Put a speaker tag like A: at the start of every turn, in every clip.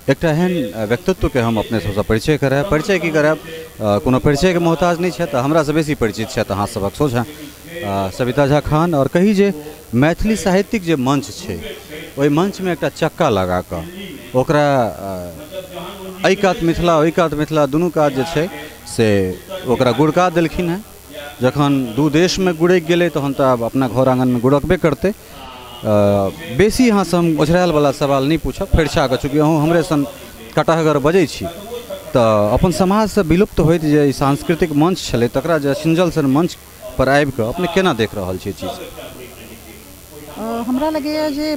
A: एक एहन व्यक्तित्व के हम अपने सबसे परिचय करायब। परिचय की करायब, कोनो परिचय के मोहताज नहीं है। हमरा से बेसी परिचित है अहाँ सबक सोझा सविता झा खान। और कही जे मैथिली साहित्यिक जे मंच है ओहि मंच में एक चक्का लगा कऽ ओकरा एहि कात मिथिला ओहि कात मिथिला दुनू कात जे छै से ओकरा गुड़का देलखिन हैं। जखन दू देश में गुड़क गेलै तहन तऽ आब अपना घर आंगन में गुड़कबे करतै। बेसी यहाँ से हम ओझरायल वाला सवाल नहीं पूछब फेरछा कऽ, चूँकि अहूँ हमरे सन कटहगर बजै छी तऽ अपन समाज से विलुप्त होइत जे ई सांस्कृतिक मंच छलै तकरा जे सिंजल सन मंच पर आबि कऽ अपने केना देख रहल छी चीज?
B: हमरा लगैए जे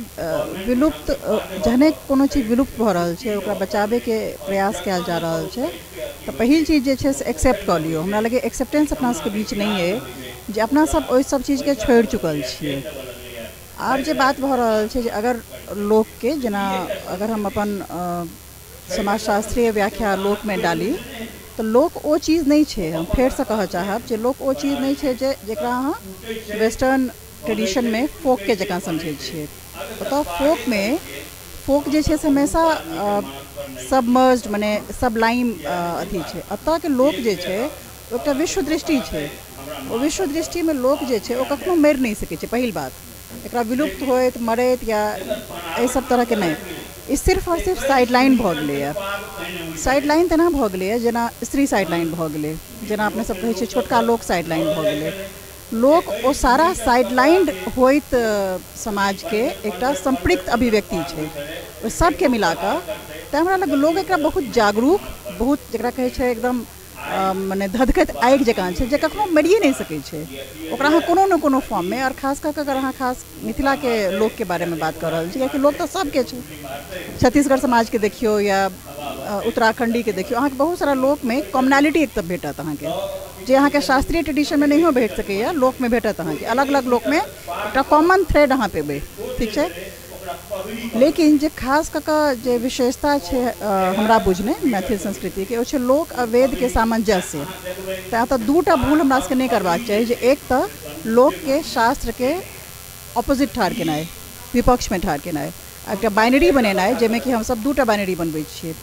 B: विलुप्त जहने कोनो चीज विलुप्त भऽ रहल छै ओकरा बचाबे के प्रयास कयल जा रहल छै तऽ पहिल चीज जे छै से एक्सेप्ट कऽ लियौ। हमरा लगैए एक्सेप्टेंस अपना सबके बीच नहीं है जे अपना सब ओहि सब चीज के छोड़ि चुकल छियै। आब जे बात भऽ रहल छै जे अगर लोक के जेना अगर हम अपन समाजशास्त्रीय व्याख्या लोक में डाली तो लोक ओ चीज़ नहीं है। हम फेर से कह चाहब जे लोक ओ चीज़ नहीं है जेकरा अहाँ वेस्टर्न ट्रेडिशन में फोक के जगह समझे छिए। तो फोक में फोक जे छै से हमेशा सबमर्ज्ड माने सब लाइन अथी छै। अतः के लोक जे छै एकटा विश्व दृष्टि छै। ओ विश्व दृष्टि में लोक जे छै ओ कखनो मरि नहीं सकै छै। पहिल बात एकरा विलुप्त होइत मरैत या एहि सब तरह के नहीं, ई सिर्फ और सिर्फ साइडलाइन भऽ गेलैए। साइडलाइन तेना भऽ गेलैए जेना स्त्री साइडलाइन भऽ गेलै, जेना अपने सब कहै छियै छोटका लोक साइडलाइन भऽ गेलै। लोक ओ सारा साइडलाइन होइत समाज के एकटा संपृक्त अभिव्यक्ति छै ओ सबके मिला कऽ। तऽ हमरा लग लोग एकरा बहुत जागरूक, बहुत जकरा कहै छै एकदम माने धधकैत आगि जकाँ छै जे कखनो मरिए नहीं सकै छै। ओकरा अहाँ कोनो न कोनो फॉर्म में, और खास कऽ अगर अहाँ खास मिथिला के लोक के बारे में बात कर रहल छी, कियाकि लोक तऽ सबके छै। छत्तीसगढ़ समाज के देखियो या उत्तराखंडी के देखियो, अहाँ के बहुत सारा लोक में कॉमनैलिटी एक तब भेटत अहाँ के जे अहाँ के शास्त्रीय ट्रेडिशन में नहीं भेट सकैए, लोक में भेटत अहाँ के। अलग अलग लोक में एक कॉमन थ्रेड अहाँ पेबै, ठीक है। लेकिन जे खास कऽ जे विशेषता छै हमरा बुझने मैथिल संस्कृति के, ओ छै लोक आ वेद के सामंजस्य। तऽ दूटा भूल हमरा सबके नहीं करबाक चाही जे एक तऽ लोक के शास्त्र के ऑपोजिट ठाड़ केनाइ, विपक्ष में ठाड़ केनाइ, एकटा बाइनरी बनेनाइ जाहिमे कि हम सब दूटा बाइनरी बनबै छियै,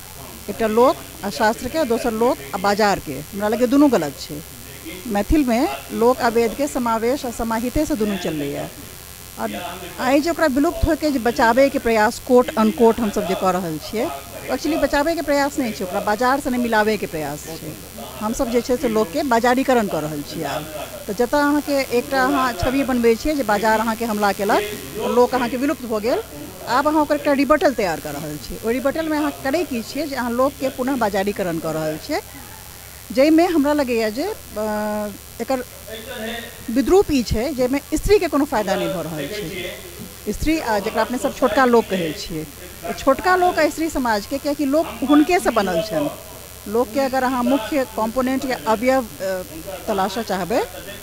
B: एकटा लोक आ शास्त्र के, दोसर लोक आ बाजार के। हमरा लगे दुनू गलत छै। मैथिल में लोक आ वेद के समावेश आ समाहिते से दुनू चलैए। और आई जो विलुप्त होके जे बचावे के प्रयास कोट अनकोट हम सब जे कर रहल छियै, एक्चुअली बचावे के प्रयास नहीं छै, ओकरा बाजार से नहीं मिलावे के प्रयास छै। हम सब जे छै से लोक के बाजारीकरण कर रहल छियै। आब तो जतऽ अहाँ के एकटा अहाँ छवि बनबै छियै जे बाजार अहाँ के हमला केलक, लोक अहाँ के विलुप्त भऽ गेल, आब अहाँ ओकर एकटा रिबटल तैयार कर रहल छियै। ओहि रिबटल में अहाँ करै की छियै जे अहाँ लोक के पुनः बाजारीकरण कर रहल छियै, जाहिमे हमरा लगैए जे एकर विद्रूप ई छै जाहिमे स्त्री के कोनो फायदा नहीं भऽ रहल छै। स्त्री जकरा अपने सब छोटका लोक कहै छियै, छोटका लोक आ स्त्री समाज के, कियाकि लोक हुनके से बनल छनि। लोक के अगर अहाँ मुख्य कॉम्पोनेंट या अवयव तलाशा चाहबै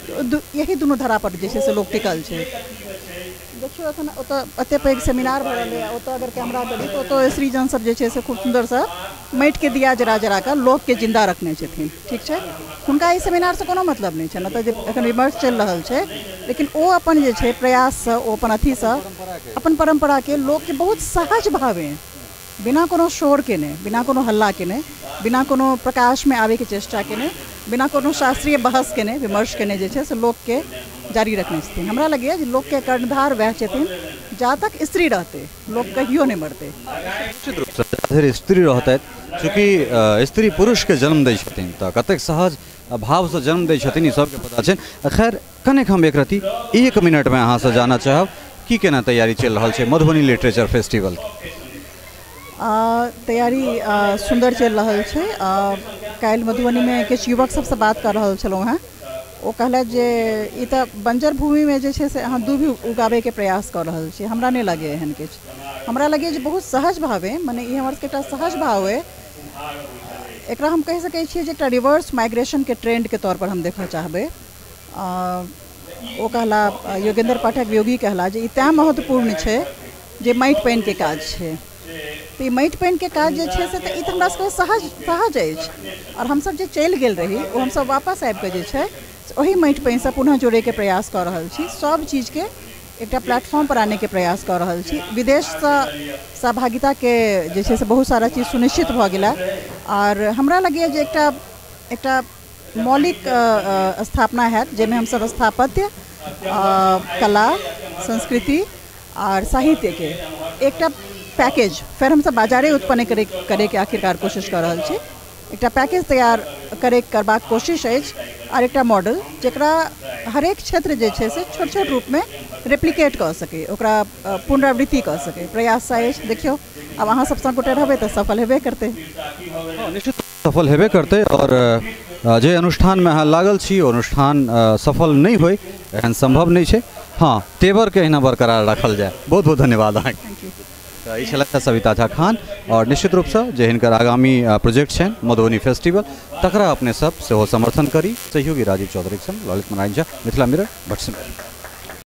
B: तो यही दुनू धरा पर जे छै से लोक टिकल छै। देखियो एखन ओतऽ एते पैघ सेमिनार भऽ रहलै, ओतऽ अगर कैमरा करी तो ओतऽ स्त्रीजन सब जे छै से खूब सुंदर सा माटि के दिया जरा जरा कऽ लोक के जिंदा रखने छथिन, ठीक छै। हुनका ई सेमिनार से कोनो मतलब नहीं छै, मतलब जे एखन विमर्श चलि रहल छै, लेकिन ओ अपन जे छै प्रयास से, ओ अपन अथी से, अपन परंपरा के लोक के बहुत सहज भावे, बिना कोनो शोर के ने, बिना कोनो हल्ला के ने, बिना कोनो प्रकाश में आवे के चेष्टा के ने, बिना कोनो शास्त्रीय बहस के ने, विमर्श के ने जे छै से लोक के जारी रखने छथिन। हमरा लगैए जे लोक के कर्णधार वह छथिन, जा तक स्त्री रहते लोक कहियो नहीं मरते।
A: निश्चित रूप से स्त्री रहते, चूँकि स्त्री पुरुष के जन्म दै छथिन तऽ कतेक सहज भाव से जन्म दै छथिन ई सबके पता छै। खैर कनेक हम एक रत्ती 1 मिनट में अहाँ से जाना चाहब की केना तैयारी चल रहल छै मधुबनी लिटरेचर फेस्टिवल?
B: तैयारी सुंदर चल रहल छै। काल्हि मधुबनी में किछु युवक सबसे बात कर रहल छलहुँ हैं, ओ कहलथि जे ई तऽ बंजर भूमि में जे छै से अहाँ दूभी उगाबे के प्रयास कर रहल छी। हमरा नहीं लगे एहन किछु, हमरा लगे जे बहुत सहज भावे, माने ई हमर सबके एकटा सहज भाव है। एकरा हम कहि सकै छियै जे एकटा रिवर्स माइग्रेशन के ट्रेंड के तौर पर हम देखऽ चाहबै। ओ कहला योगेंद्र पाठक योगी कहला जे ई तैं महत्वपूर्ण छै जे माटि पानि के काज छै। तो ई माटि पानि के काज जे छै से तऽ ई तऽ हमरा सबके सहज अछि, और हमसब जे चलि गेल रही ओ हमसब वापस आबि कऽ जे छै ओही माटि पानि से पुनः जोड़े के प्रयास कर रहल छी। सब चीज के एक प्लेटफॉर्म पर आने के प्रयास कर रहल छी। विदेश से सहभागिता के जे छै से बहुत सारा चीज सुनिश्चित भ गेला और हमरा लगे जे एकटा मौलिक स्थापना है जैमें हम सब स्थापत्य कला संस्कृति और साहित्य के एक पैकेज फिर हम सब बाजारे उत्पन्न करे के आखिरकार कोशिश कर रहल छी। एक पैकेज तैयार करबाक कोशिश अछि और एक मॉडल जकरा हरेक क्षेत्र जे छै से छोट छोट रूप में रेप्लिकेट कर सके, ओकरा पुनरावृत्ति कर सके। प्रयास अछि, देखियो अब अहाँ सब संगोटे रहबे तो सफल हेबे करते।
A: निश्चित सफल हेबे करते और जे अनुष्ठान में अहाँ लागल छी अनुष्ठान सफल नहीं होय एहन संभव नहीं है। हाँ, तेवर के अहिना बरकरार रखल जाए। बहुत बहुत धन्यवाद अहाँ।
B: Thank you.
A: ई छलथि सविता झा खान और निश्चित रूप से जे हिनकर आगामी प्रोजेक्ट छनि मधुबनी फेस्टिवल तकरा अपने सब सेहो समर्थन करी। सहयोगी राजीव चौधरी संग ललित नारायण झा, मिथिला मिरर, भटसिमर।